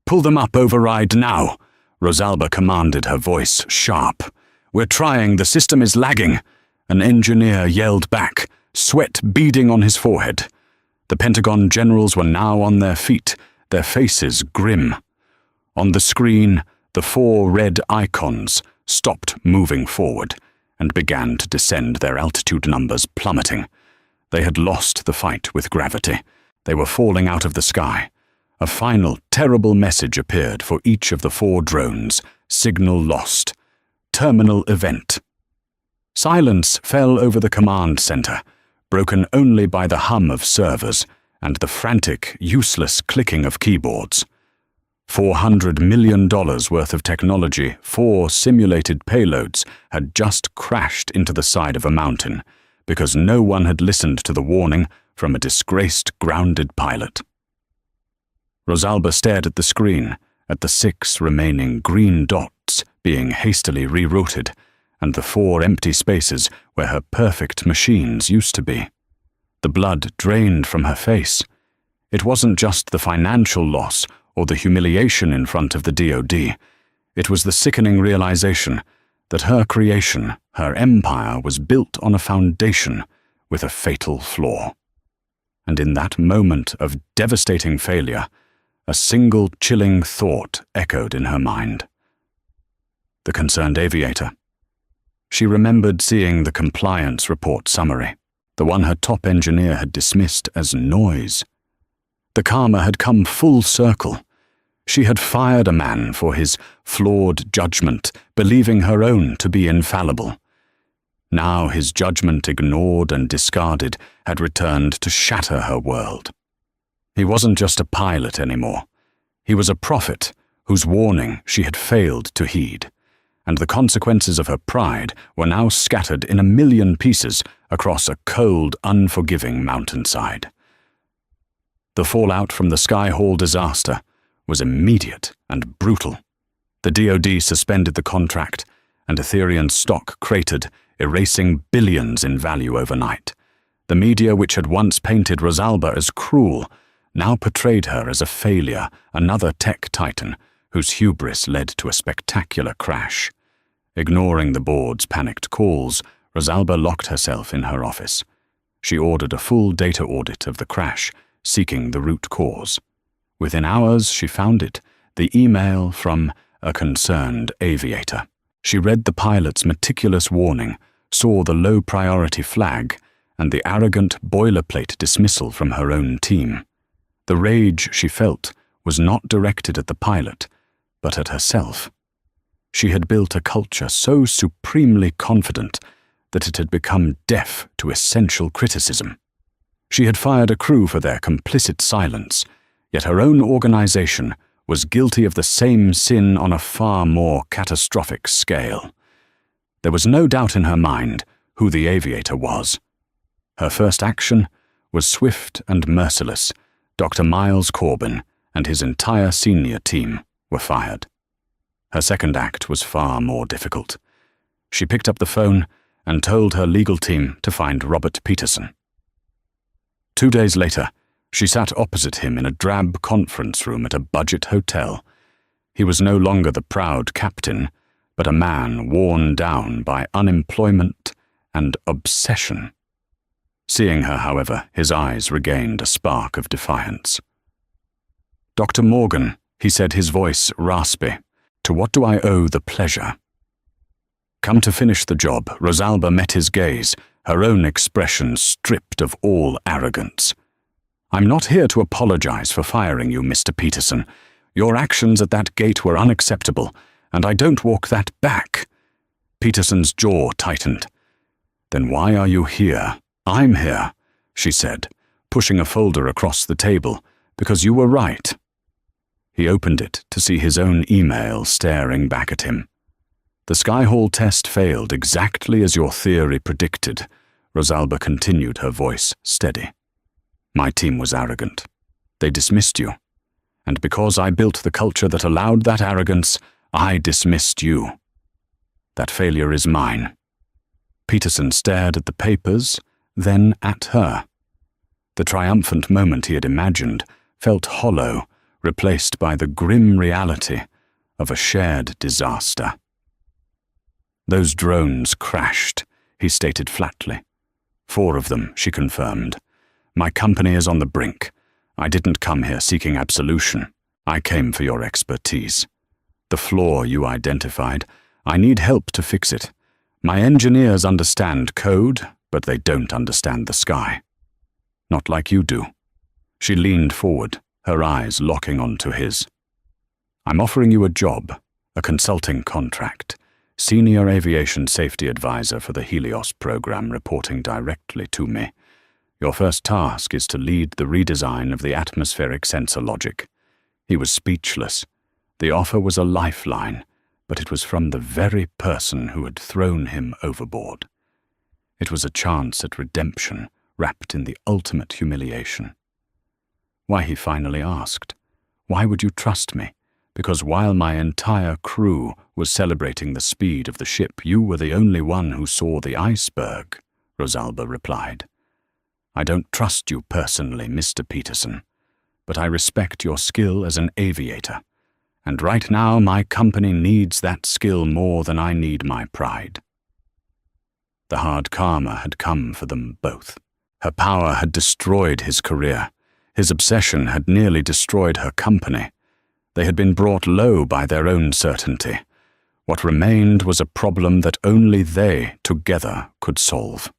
"Pull them up, override now," Rosalba commanded, her voice sharp. "We're trying, the system is lagging." An engineer yelled back, sweat beading on his forehead. The Pentagon generals were now on their feet, their faces grim. On the screen, the 4 red icons stopped moving forward and began to descend, their altitude numbers plummeting. They had lost the fight with gravity. They were falling out of the sky. A final, terrible message appeared for each of the 4 drones. Signal lost. Terminal event. Silence fell over the command center, broken only by the hum of servers and the frantic, useless clicking of keyboards. $400 million worth of technology, 4 simulated payloads, had just crashed into the side of a mountain because no one had listened to the warning from a disgraced, grounded pilot. Rosalba stared at the screen, at the 6 remaining green dots being hastily rerouted, and the 4 empty spaces where her perfect machines used to be. The blood drained from her face. It wasn't just the financial loss or the humiliation in front of the DoD. It was the sickening realization that her creation, her empire, was built on a foundation with a fatal flaw. And in that moment of devastating failure, a single chilling thought echoed in her mind. The concerned aviator. She remembered seeing the compliance report summary, the one her top engineer had dismissed as noise. The karma had come full circle. She had fired a man for his flawed judgment, believing her own to be infallible. Now his judgment, ignored and discarded, had returned to shatter her world. He wasn't just a pilot anymore. He was a prophet whose warning she had failed to heed, and the consequences of her pride were now scattered in a million pieces across a cold, unforgiving mountainside. The fallout from the Skyhall disaster was immediate and brutal. The DoD suspended the contract, and Ethereum's stock cratered, erasing billions in value overnight. The media, which had once painted Rosalba as cruel, now portrayed her as a failure, another tech titan whose hubris led to a spectacular crash. Ignoring the board's panicked calls, Rosalba locked herself in her office. She ordered a full data audit of the crash, seeking the root cause. Within hours, she found it, the email from a concerned aviator. She read the pilot's meticulous warning, saw the low priority flag, and the arrogant boilerplate dismissal from her own team. The rage she felt was not directed at the pilot, but at herself. She had built a culture so supremely confident that it had become deaf to essential criticism. She had fired a crew for their complicit silence, yet her own organization was guilty of the same sin on a far more catastrophic scale. There was no doubt in her mind who the aviator was. Her first action was swift and merciless. Dr. Miles Corbin and his entire senior team were fired. Her second act was far more difficult. She picked up the phone and told her legal team to find Robert Peterson. 2 days later, she sat opposite him in a drab conference room at a budget hotel. He was no longer the proud captain, but a man worn down by unemployment and obsession. Seeing her, however, his eyes regained a spark of defiance. "Dr. Morgan," he said, his voice raspy, "to what do I owe the pleasure?" Come to finish the job, Rosalba met his gaze, her own expression stripped of all arrogance. "I'm not here to apologize for firing you, Mr. Peterson. Your actions at that gate were unacceptable, and I don't walk that back." Peterson's jaw tightened. "Then why are you here?" "I'm here," she said, pushing a folder across the table, because you were right. He opened it to see his own email staring back at him. The Skyhall test failed exactly as your theory predicted. Rosalba continued, her voice steady. My team was arrogant. They dismissed you. And because I built the culture that allowed that arrogance, I dismissed you. That failure is mine. Peterson stared at the papers, then at her. The triumphant moment he had imagined felt hollow, replaced by the grim reality of a shared disaster. Those drones crashed, he stated flatly. 4 of them, she confirmed. My company is on the brink. I didn't come here seeking absolution. I came for your expertise. The flaw you identified, I need help to fix it. My engineers understand code, but they don't understand the sky. Not like you do. She leaned forward, her eyes locking onto his. I'm offering you a job, a consulting contract. Senior Aviation Safety Advisor for the Helios program, reporting directly to me. Your first task is to lead the redesign of the atmospheric sensor logic. He was speechless. The offer was a lifeline, but it was from the very person who had thrown him overboard. It was a chance at redemption, wrapped in the ultimate humiliation. Why, he finally asked, why would you trust me? Because while my entire crew was celebrating the speed of the ship, you were the only one who saw the iceberg, Rosalba replied. I don't trust you personally, Mr. Peterson, but I respect your skill as an aviator. And right now my company needs that skill more than I need my pride. The hard karma had come for them both. Her power had destroyed his career. His obsession had nearly destroyed her company. They had been brought low by their own certainty. What remained was a problem that only they, together, could solve.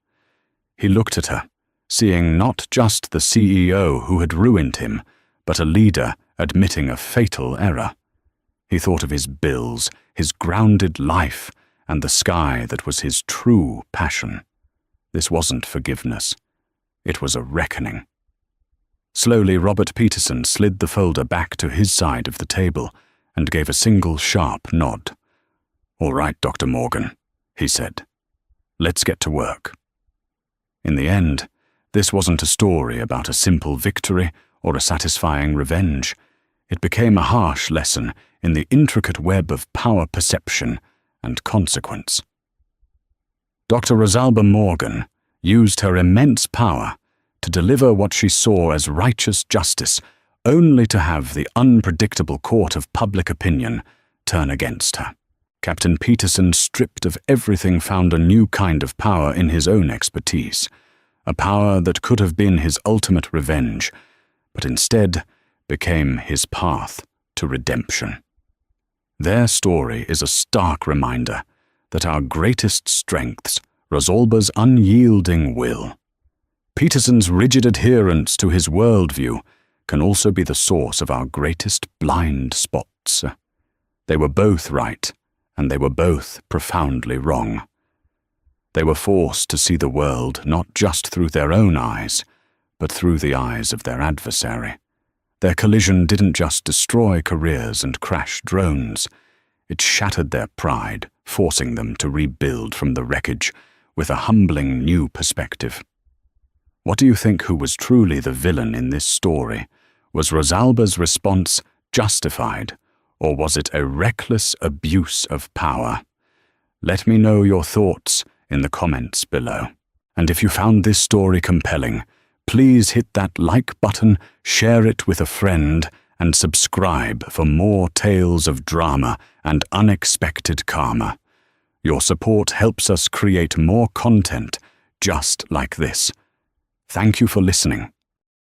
He looked at her, seeing not just the CEO who had ruined him, but a leader admitting a fatal error. He thought of his bills, his grounded life, and the sky that was his true passion. This wasn't forgiveness. It was a reckoning. Slowly, Robert Peterson slid the folder back to his side of the table and gave a single sharp nod. All right, Dr. Morgan, he said. Let's get to work. In the end, this wasn't a story about a simple victory or a satisfying revenge. It became a harsh lesson in the intricate web of power perception and consequence. Dr. Rosalba Morgan used her immense power to deliver what she saw as righteous justice, only to have the unpredictable court of public opinion turn against her. Captain Peterson, stripped of everything, found a new kind of power in his own expertise, a power that could have been his ultimate revenge, but instead became his path to redemption. Their story is a stark reminder that our greatest strengths, Rosalba's unyielding will, Peterson's rigid adherence to his worldview, can also be the source of our greatest blind spots. They were both right, and they were both profoundly wrong. They were forced to see the world not just through their own eyes, but through the eyes of their adversary. Their collision didn't just destroy careers and crash drones. It shattered their pride, forcing them to rebuild from the wreckage with a humbling new perspective. What do you think who was truly the villain in this story? Was Rosalba's response justified, or was it a reckless abuse of power? Let me know your thoughts in the comments below. And if you found this story compelling, please hit that like button, share it with a friend, and subscribe for more tales of drama and unexpected karma. Your support helps us create more content just like this. Thank you for listening.